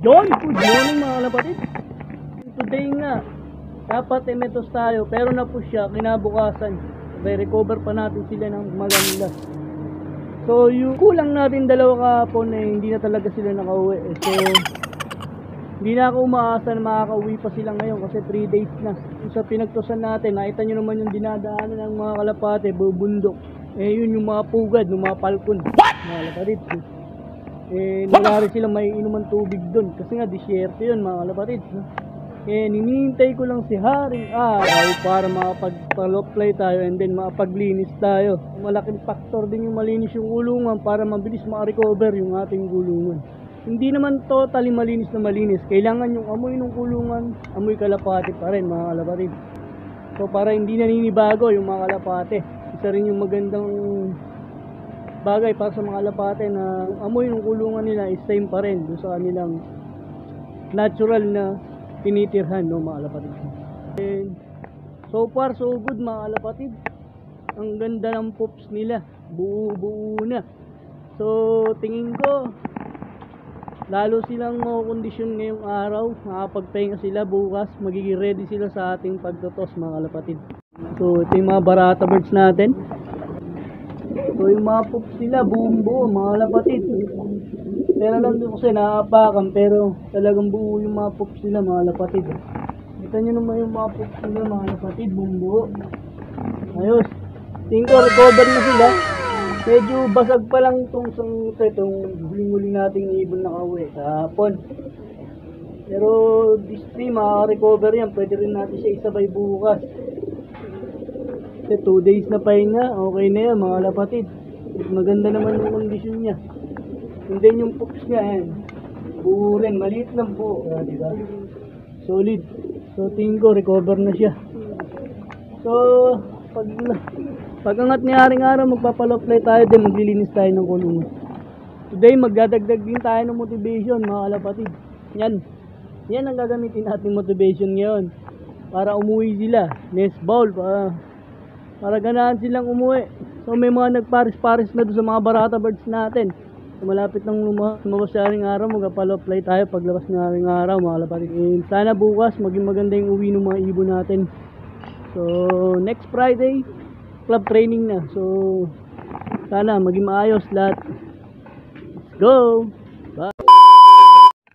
Good morning mga kalapatid. Today nga, dapat emetos tayo pero na-push siya kinabukasan. May recover pa natin sila ng maganda. So yung kulang natin dalawa kahapon hindi na talaga sila nakauwi. So hindi na ako umaasa na makakauwi pa sila ngayon kasi 3 days na. Sa pinagtusan natin, nakita nyo naman yung dinadaanan ng mga kalapate, bubundok. Yun yung mga pugad, yung mga palkon. Mga kalapatid. Nagari sila may inuman tubig doon kasi nga disyerto yun mga kalapatid. Ninihintay ko lang si Haring Araw para makapag-play tayo and then makapaglinis tayo. Malaking factor din yung malinis yung kulungan para mabilis makarecover yung ating kulungan. Hindi naman totally malinis na malinis. Kailangan yung amoy ng kulungan, amoy kalapate pa rin mga kalapatid. So para hindi naninibago yung mga kalapate. Isa rin yung magandang bagay para sa mga kalapate na amoy ng kulungan nila is same pa rin doon sa kanilang natural na tinitirhan, no mga kalapatid. And so far so good mga kalapatid. Ang ganda ng poops nila, buo na. So tingin ko lalo silang makukondisyon ngayong araw, makapagpahinga sila. Bukas magiging ready sila sa ating pagtotos mga kalapatid. So ito yung mga barata birds natin. So yung mga poops nila buo mga kalapatid. Pero lang doon kasi nakaapakan pero talagang buo yung mga poops nila mga kalapatid. Kita nyo naman yung mga poops nila mga kalapatid, buo. Ayos, tingin ko recover na sila. Medyo basag pa lang itong huling-huling nating ibon na kauwi kahapon. Pero this day makaka-recover yan. Pwede rin natin siya isabay bukas. Kasi 2 days na pahinga, okay na yan mga kalapatid. Maganda naman yung kondisyon niya. And then yung poops niya yan, buo rin, maliit lang po, diba? Solid. So tingin ko recover na siya. So pag-angat ni Haring Araw, magpapaloplay tayo din, maglilinis tayo ng kulungan. Today magdadagdag din tayo ng motivation mga kalapatid. Yan ang gagamitin natin motivation ngayon para umuwi sila. Nest bowl para ganahan silang umuwi. So may mga nagparis-paris na doon sa mga barata birds natin. So, malapit nang lumabas si Haring Araw, magpapaloplay tayo paglabas ni Haring Araw mga kalapatid. Sana bukas maging maganda yung uwi ng mga ibon natin. So next Friday club training na. So sana maging maayos lahat. Let's go. Bye.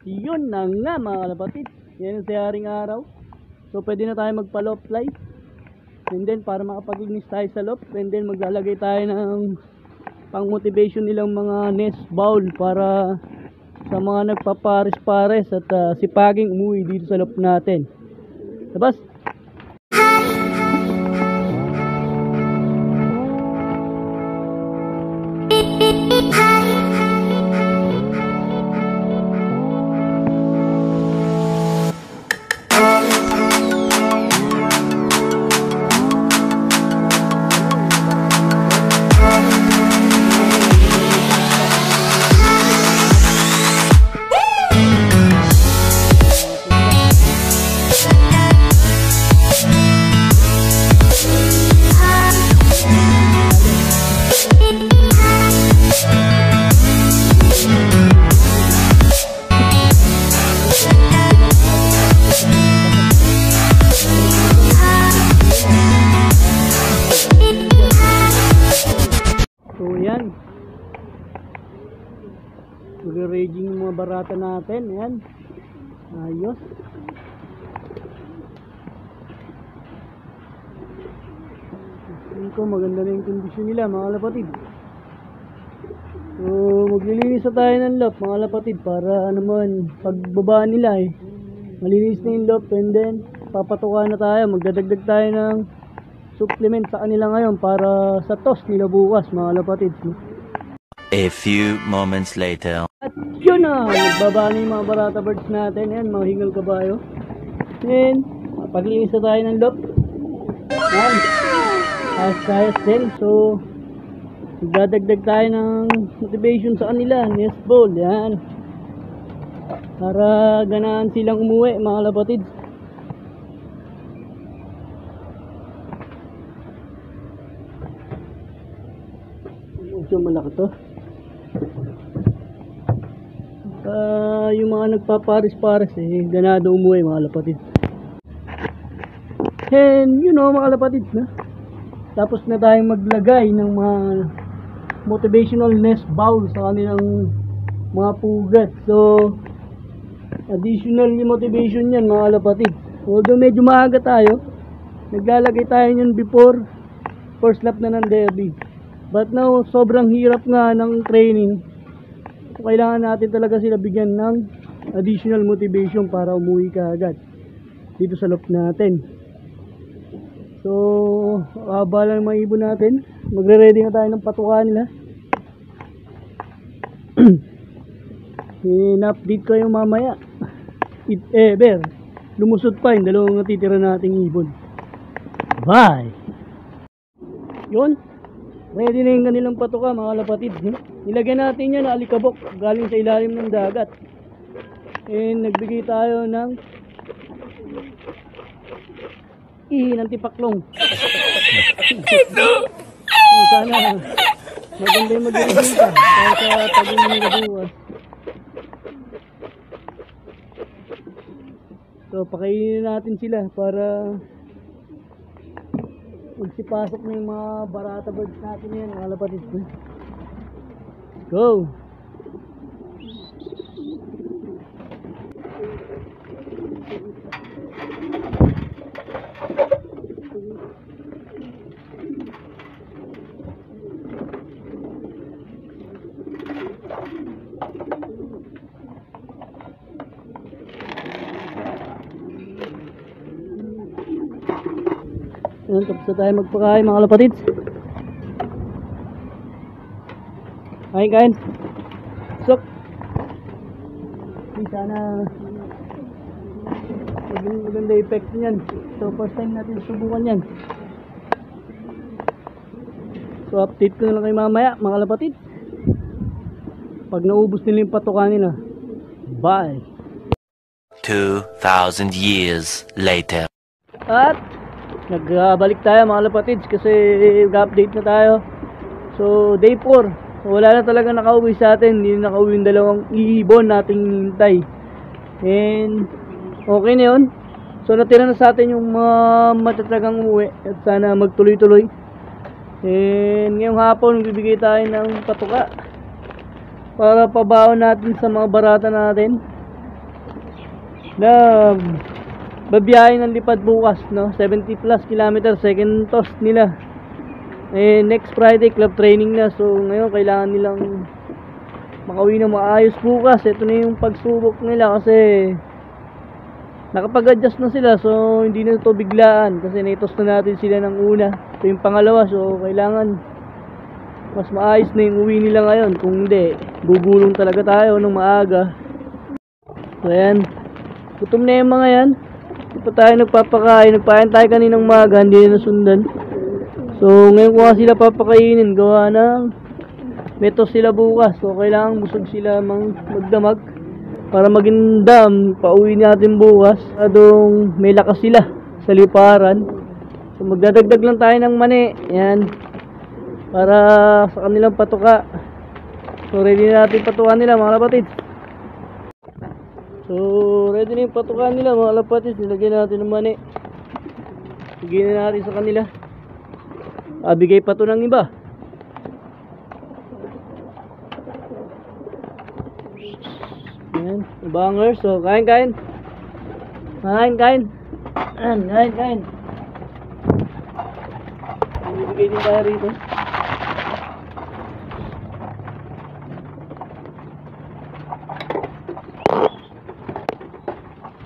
Yun na nga mga kalapatid. Yan si Haring Araw. So pwede na tayo magpa-loft-fly. And then para makapaglinis tayo sa loft. And then maglalagay tayo ng pang motivation nilang mga nest bowl para sa mga nagpapares-pares at sipaging umuwi dito sa loft natin. Labas. Mag-raging yung mga barata natin. Ayan. Ayos. Tingin ko maganda na yung kondisyon nila mga kalapatid. So maglilinis na tayo ng loft mga kalapatid para naman pagbaba nila malinis na yung loft. And then papatukan na tayo. Magdadagdag tayo ng supplement sa kanila ngayon para sa toss nila bukas mga kalapatid. A few moments later. At yun na, nagbaba na yung mga barata birds natin. Yan, mga hingal kabayo. Then, paglinis na tayo ng loft. Yan, ayos din. So, magdadagdag tayo ng motivation sa kanila. Nest bowl, yan. Para ganahan silang umuwi, mga kalapatid. Medyo malaki to. Yung mga nagpapares-pares ganado umuwi mga kalapatid. And mga kalapatid na. Tapos na tayong maglagay ng mga motivational nest bowl sa kanilang mga pugat. So additional motivation yan mga kalapatid. Although medyo maaga tayo, naglalagay tayo yun before first lap na ng derby. But now sobrang hirap nga ng training. So, kailangan natin talaga sila bigyan ng additional motivation para umuwi ka agad dito sa loop natin. So abala ng mga ibon natin, magre-ready na tayo ng patuka nila. In-update ko yung mamaya if ever lumusot pa yung dalawang natitira nating ibon. Bye! Yun, ready na yung kanilang patuka mga kalapatid. Nilagyan natin yan na alikabok galing sa ilalim ng dagat. And nagbigay tayo ng ng tipaklong. Sana maganda yung mag-resulta para sa pag-ibig na buwas. So pakainin natin sila para magsipasok na yung mga barata birds natin yan mga kalapatid. Go! Ayan, tapos na tayo magpakain mga kalapatids. Kain. Sok. Sana maganda effect niyan. So first time natin subukan yan. So update ko na lang kayo mamaya mga kalapatids. Pag naubos nila yung patuka nila. Bye. 2,000 years later. At nagbalik tayo mga kalapatids kasi nag-update na tayo. So day 4, so, wala na talaga nakauwi sa atin. Hindi na nakauwi yung dalawang ibon nating hintay. And okay na yun. So natira na sa atin yung mga matatagang umuwi. At sana magtuloy-tuloy. And ngayong hapon bibigay tayo ng patuka para pabaon natin sa mga barata natin na babiyahin ng lipad bukas, no? 70 plus kilometers, second toss nila. Next Friday club training na. So ngayon kailangan nilang makauwi na maayos bukas. Ito na yung pagsubok nila kasi nakapag-adjust na sila. So hindi na ito biglaan kasi naitos na natin sila ng una. Ito yung pangalawa. So kailangan mas maayos na yung uwi nila ngayon. Kung hindi, bubulong talaga tayo ng maaga. So ayan, gutom na yung mga yan. Hindi pa tayo nagpapakain. Nagpain tayo kaninang umaga, hindi na nasundan. So ngayon ko nga sila papakainin, gawa ng metos sila bukas. So kailangan busog sila magdamag para maging dam. Pauwi natin bukas adong may lakas sila sa liparan. So magdadagdag lang tayo ng mani. Yan, para sa kanilang patuka. So ready na natin patukan nila mga kapatid. So ready na yung patukan nila mga kapatid. Nilagyan natin ng mani. Bigyan na natin sa kanila. Bigay pa to ng iba. Ayan, bangers. So kain. Kain. Bibigay din tayo rito.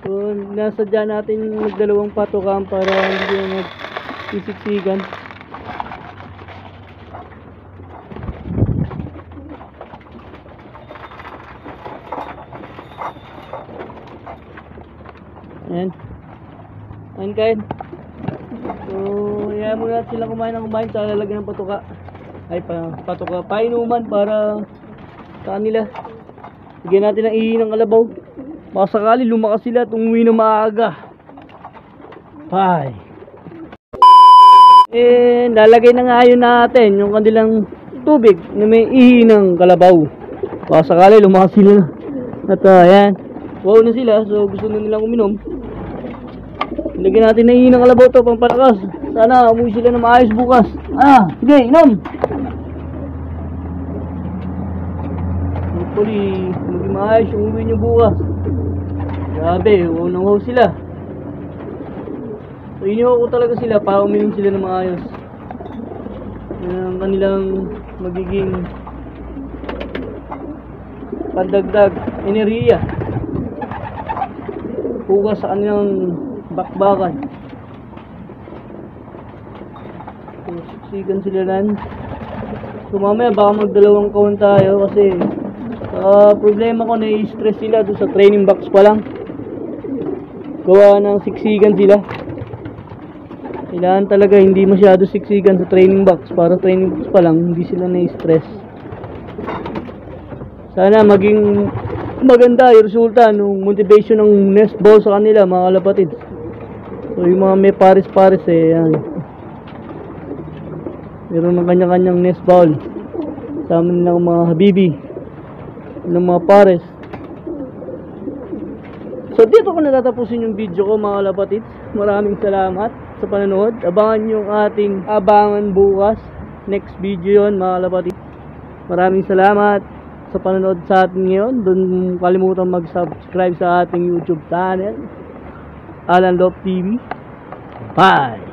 So nasadya natin magdalawang patukan para hindi na magsisiksikan. Ayan. Kain. So hayaan muna natin sila kumain sa lalagyan ng patuka. Ay patuka, painuman para sa kanila. Bigyan natin ng ihi ng kalabaw. Baka sakali lumakas sila at umuwi na maaga. Bye. Lalagay na nga yun natin yung kanilang tubig na may ihi ng kalabaw. Baka sakali lumakas sila na. At ayan. Wow na sila. So gusto na nilang uminom. Ilagyan natin ng ng kalabaw to pang palakas. Sana umuwi sila na maayos bukas. Sige, inom. Hopefully, maging maayos yung uwi nyo bukas. Grabe, wow na wow sila. So inihaw ko talaga sila para uminom sila na maayos. Yan ang kanilang magiging pandagdag enerhiya bukas sa kanilang bakbakan. So, siksikan sila nan. So mamaya baka magdalawang kawan tayo kasi problema ko na-stress sila doon sa training box pa lang. Gawa ng siksikan sila. Kailangan talaga hindi masyado siksikan sa training box para training box pa lang hindi sila na-stress. Sana maging maganda yung resulta ng motivation ng nest ball sa kanila mga kalapatid. So yung mga may pares-pares yan. Meron ng kanya-kanyang nest ball. Sama nilang mga habibi ng mga pares. So dito ko natatapusin yung video ko mga kalapatid. Maraming salamat sa panonood. Abangan yung ating abangan bukas. Next video yon mga kalapatid. Maraming salamat sa panonood sa atin ngayon. Don't kalimutan mag-subscribe sa ating YouTube channel, Alan Love TV. Bye!